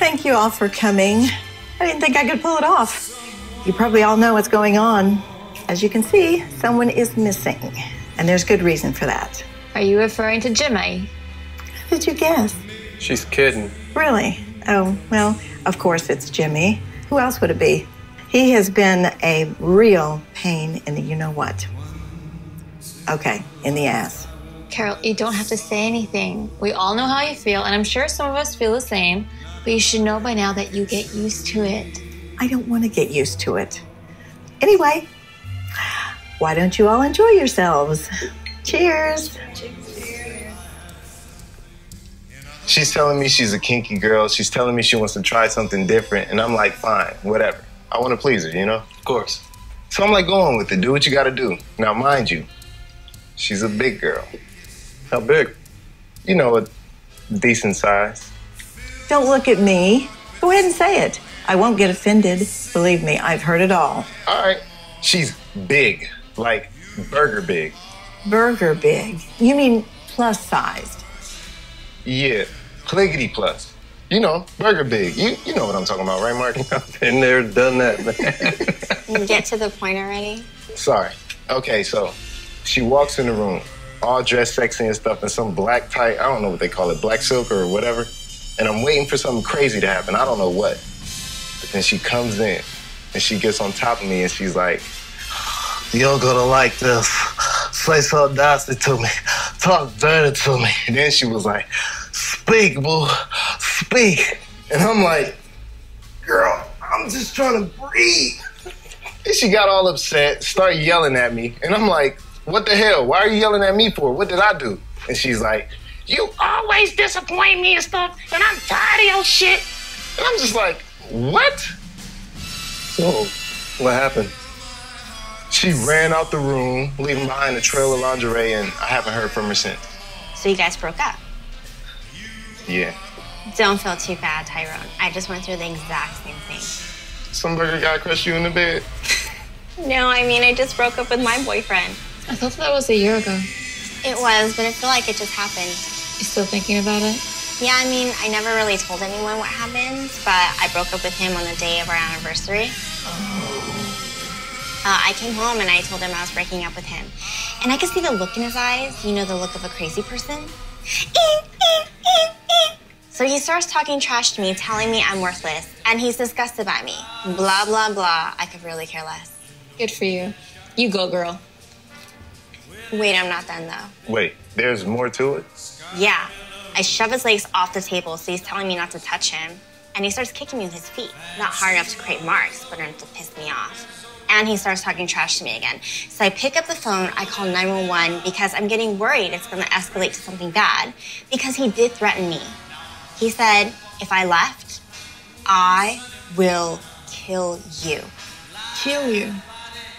Thank you all for coming. I didn't think I could pull it off. You probably all know what's going on. As you can see, someone is missing, and there's good reason for that. Are you referring to Jimmy? How did you guess? She's kidding. Really? Oh, well, of course it's Jimmy. Who else would it be? He has been a real pain in the you-know-what. Okay, in the ass. Carol, you don't have to say anything. We all know how you feel, and I'm sure some of us feel the same. But you should know by now that you get used to it. I don't want to get used to it. Anyway, why don't you all enjoy yourselves? Cheers. She's telling me she's a kinky girl. She's telling me she wants to try something different. And I'm like, fine, whatever. I want to please her, you know? Of course. So I'm like, go on with it. Do what you got to do. Now, mind you, she's a big girl. How big? You know, a decent size. Don't look at me. Go ahead and say it. I won't get offended. Believe me, I've heard it all. All right. She's big, like burger big. Burger big? You mean plus-sized? Yeah, Pliggity plus. You know, burger big. You know what I'm talking about, right, Mark? Been there, done that, man. Get to the point already. Sorry. Okay, so she walks in the room, all dressed sexy and stuff, in some black tight, I don't know what they call it, black silk or whatever. And I'm waiting for something crazy to happen. I don't know what. But then she comes in and she gets on top of me and she's like, "You're gonna like this. Say something nasty to me. Talk dirty to me." And then she was like, "Speak, boo. Speak." And I'm like, "Girl, I'm just trying to breathe." And she got all upset, started yelling at me. And I'm like, "What the hell? Why are you yelling at me for? What did I do?" And she's like, "You always disappoint me and stuff, and I'm tired of your shit." And I'm just like, what? So, what happened? She ran out the room, leaving behind a trail of lingerie, and I haven't heard from her since. So you guys broke up? Yeah. Don't feel too bad, Tyrone. I just went through the exact same thing. Some burger guy crushed you in the bed? No, I mean, I just broke up with my boyfriend. I thought that was a year ago. It was, but I feel like it just happened. You still thinking about it? Yeah, I mean, I never really told anyone what happened, but I broke up with him on the day of our anniversary. I came home and I told him I was breaking up with him. And I could see the look in his eyes, you know, the look of a crazy person. So he starts talking trash to me, telling me I'm worthless, and he's disgusted by me. Blah, blah, blah. I could really care less. Good for you. You go, girl. Wait, I'm not done, though. Wait, there's more to it? Yeah. I shove his legs off the table, so he's telling me not to touch him. And he starts kicking me with his feet. Not hard enough to create marks, but enough to piss me off. And he starts talking trash to me again. So I pick up the phone, I call 911 because I'm getting worried it's gonna escalate to something bad because he did threaten me. He said, if I left, I will kill you. Kill you?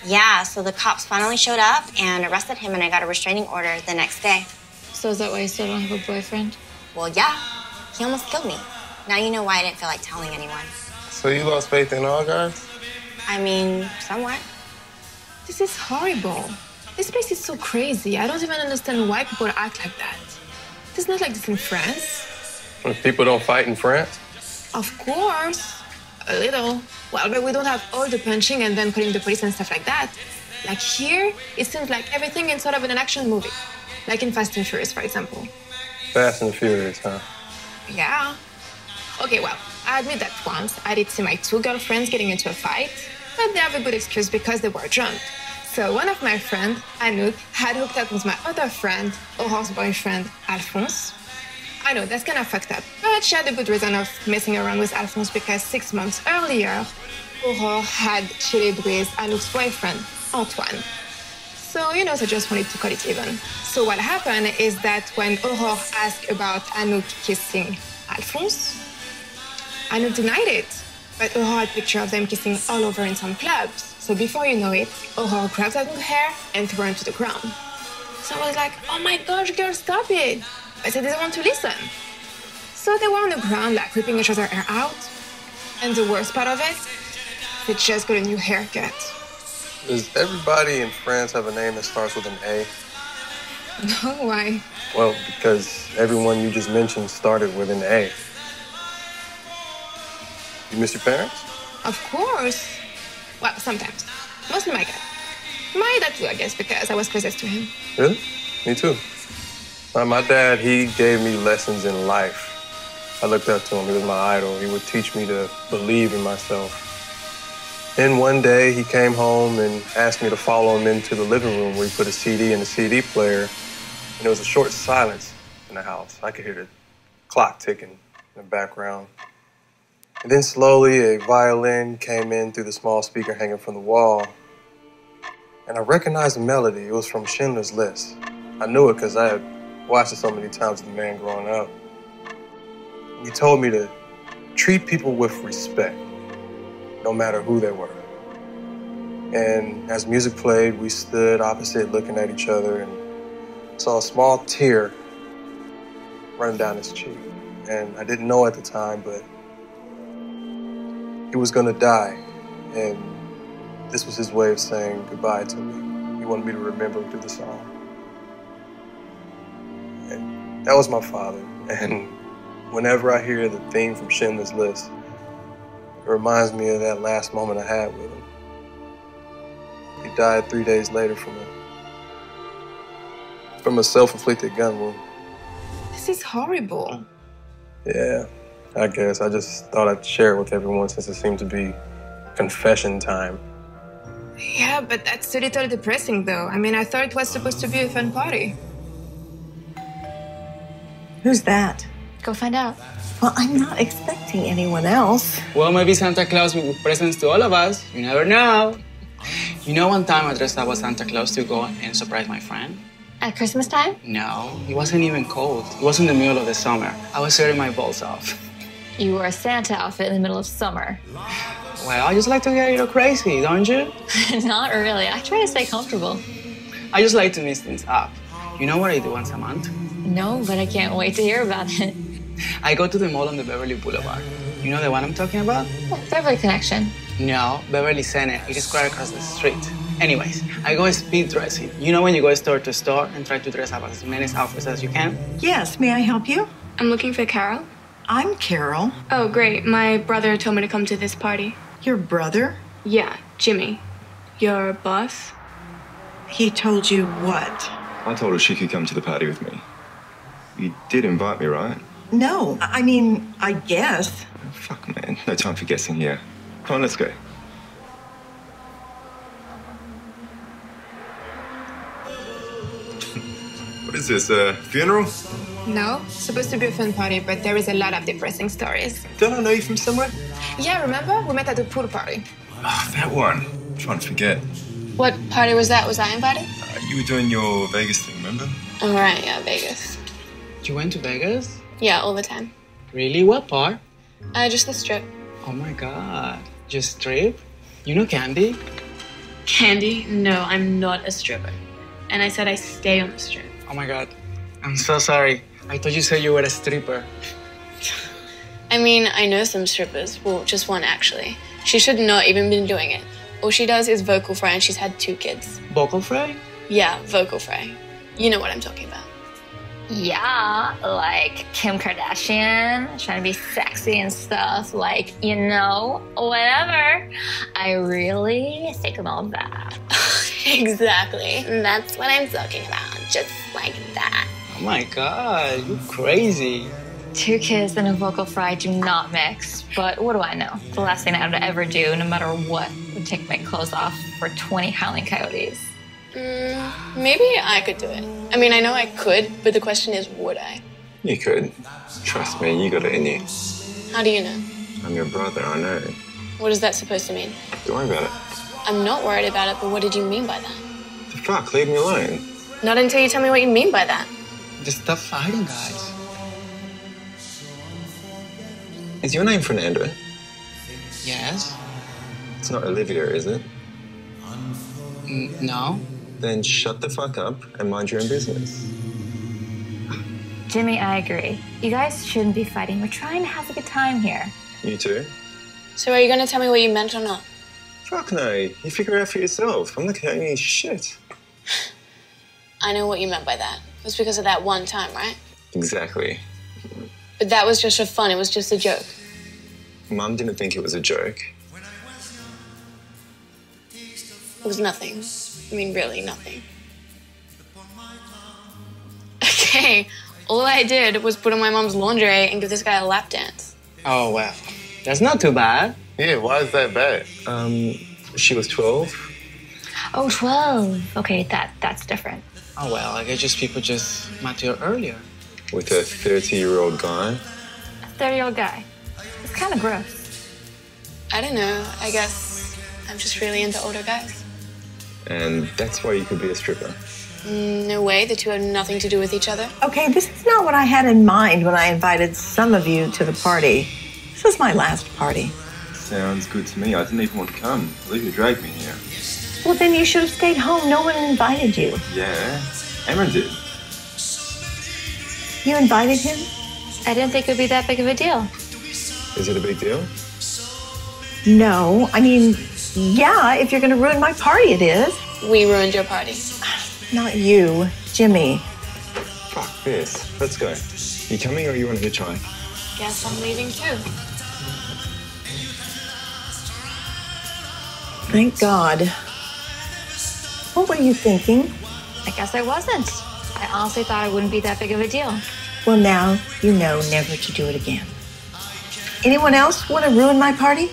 Yeah, so the cops finally showed up and arrested him and I got a restraining order the next day. So is that why you still don't have a boyfriend? Well, yeah. He almost killed me. Now you know why I didn't feel like telling anyone. So you lost faith in all guys? I mean, somewhat. This is horrible. This place is so crazy. I don't even understand why people act like that. It's not like this in France. People don't fight in France? Of course. A little. Well, but we don't have all the punching and then calling the police and stuff like that. Like here, it seems like everything is sort of an action movie. Like in Fast and Furious, for example. Fast and Furious, huh? Yeah. Okay, well, I admit that once I did see my two girlfriends getting into a fight, but they have a good excuse because they were drunk. So one of my friends, Anouk, had hooked up with my other friend, Aurore's boyfriend, Alphonse. I know, that's kind of fucked up, but she had a good reason of messing around with Alphonse because 6 months earlier, Aurore had cheated with Anouk's boyfriend, Antoine. So, you know, they just wanted to call it even. So what happened is that when Aurore asked about Anouk kissing Alphonse, Anouk denied it. But Aurore had a picture of them kissing all over in some clubs. So before you know it, Aurore grabbed Anouk's hair and threw her into the ground. So I was like, oh my gosh, girl, stop it. But they didn't want to listen. So they were on the ground, like ripping each other's hair out. And the worst part of it, they just got a new haircut. Does everybody in France have a name that starts with an A? No, why? Well, because everyone you just mentioned started with an A. You miss your parents? Of course. Well, sometimes. Mostly my dad. My dad too, I guess, because I was closest to him. Really? Me too. My dad, he gave me lessons in life. I looked up to him. He was my idol. He would teach me to believe in myself. Then one day, he came home and asked me to follow him into the living room where he put a CD in the CD player. And there was a short silence in the house. I could hear the clock ticking in the background. And then slowly, a violin came in through the small speaker hanging from the wall. And I recognized the melody. It was from Schindler's List. I knew it because I had watched it so many times as a man growing up. He told me to treat people with respect, no matter who they were. And as music played, we stood opposite looking at each other and saw a small tear running down his cheek. And I didn't know at the time, but he was gonna die. And this was his way of saying goodbye to me. He wanted me to remember him through the song. And that was my father. And whenever I hear the theme from Schindler's List, it reminds me of that last moment I had with him. He died 3 days later from a self-inflicted gun wound. This is horrible. Yeah, I guess. I just thought I'd share it with everyone since it seemed to be confession time. Yeah, but that's a little depressing, though. I mean, I thought it was supposed to be a fun party. Who's that? Go find out. Well, I'm not expecting anyone else. Well, maybe Santa Claus will give presents to all of us. You never know. You know, one time I dressed up as Santa Claus to go and surprise my friend. At Christmas time? No, it wasn't even cold. It was in the middle of the summer. I was sweating my balls off. You wore a Santa outfit in the middle of summer. Well, I just like to get a little crazy, don't you? Not really. I try to stay comfortable. I just like to mix things up. You know what I do once a month? No, but I can't wait to hear about it. I go to the mall on the Beverly Boulevard. You know the one I'm talking about? Beverly Connection. No, Beverly Senate. It is right across the street. Anyways, I go speed dressing. You know when you go store to store and try to dress up as many outfits as you can? Yes, may I help you? I'm looking for Carol. I'm Carol. Oh, great. My brother told me to come to this party. Your brother? Yeah, Jimmy. Your boss? He told you what? I told her she could come to the party with me. You did invite me, right? No, I mean, I guess. Oh, fuck, man. No time for guessing here. Come on, let's go. What is this, a funeral? No, supposed to be a fun party, but there is a lot of depressing stories. Don't I know you from somewhere? Yeah, remember? We met at the pool party. Ah, that one. I'm trying to forget. What party was that? Was I invited? You were doing your Vegas thing, remember? All right, yeah, Vegas. You went to Vegas? Yeah, all the time. Really? What part? Just the strip. Oh my god. Just strip? You know Candy? Candy? No, I'm not a stripper. And I said I stay on the strip. Oh my god. I'm so sorry. I thought you said you were a stripper. I mean, I know some strippers. Well, just one, actually. She should not even been doing it. All she does is vocal fry, and she's had 2 kids. Vocal fry? Yeah, vocal fry. You know what I'm talking about. Yeah, like Kim Kardashian, trying to be sexy and stuff. Like, you know, whatever. I really think of all that. Exactly. That's what I'm talking about. Just like that. Oh my god, you crazy. 2 kids and a vocal fry do not mix, but what do I know? The last thing I would ever do, no matter what, would take my clothes off for 20 howling coyotes. Maybe I could do it. I mean, I know I could, but the question is, would I? You could. Trust me, you got it in you. How do you know? I'm your brother, I know. What is that supposed to mean? Don't worry about it. I'm not worried about it, but what did you mean by that? The fuck, leave me alone. Not until you tell me what you mean by that. Just stop fighting, guys. Is your name Fernando? Yes? It's not Olivia, is it? No. Then shut the fuck up and mind your own business. Jimmy, I agree. You guys shouldn't be fighting. We're trying to have a good time here. You too? So are you going to tell me what you meant or not? Fuck no. You figure it out for yourself. I'm not telling you shit. I know what you meant by that. It was because of that one time, right? Exactly. But that was just for fun. It was just a joke. Mum didn't think it was a joke. It was nothing. I mean, really nothing. Okay, all I did was put on my mom's lingerie and give this guy a lap dance. Oh, well. That's not too bad. Yeah, why is that bad? She was 12. Oh, 12. Okay, that's different. Oh, well, I guess just people just mature earlier. With a 30-year-old guy. A 30-year-old guy. It's kind of gross. I don't know. I guess I'm just really into older guys. And that's why you could be a stripper. No way. The two have nothing to do with each other. Okay, this is not what I had in mind when I invited some of you to the party. This was my last party. Sounds good to me. I didn't even want to come. Olivia dragged me here. Well, then you should have stayed home. No one invited you. Yeah, Emma did. You invited him? I didn't think it would be that big of a deal. Is it a big deal? No, I mean, yeah, if you're going to ruin my party, it is. We ruined your party. Not you, Jimmy. Fuck this. Let's go. You coming or you want a hitchhike? Guess I'm leaving too. Thank God. What were you thinking? I guess I wasn't. I honestly thought it wouldn't be that big of a deal. Well, now you know never to do it again. Anyone else want to ruin my party?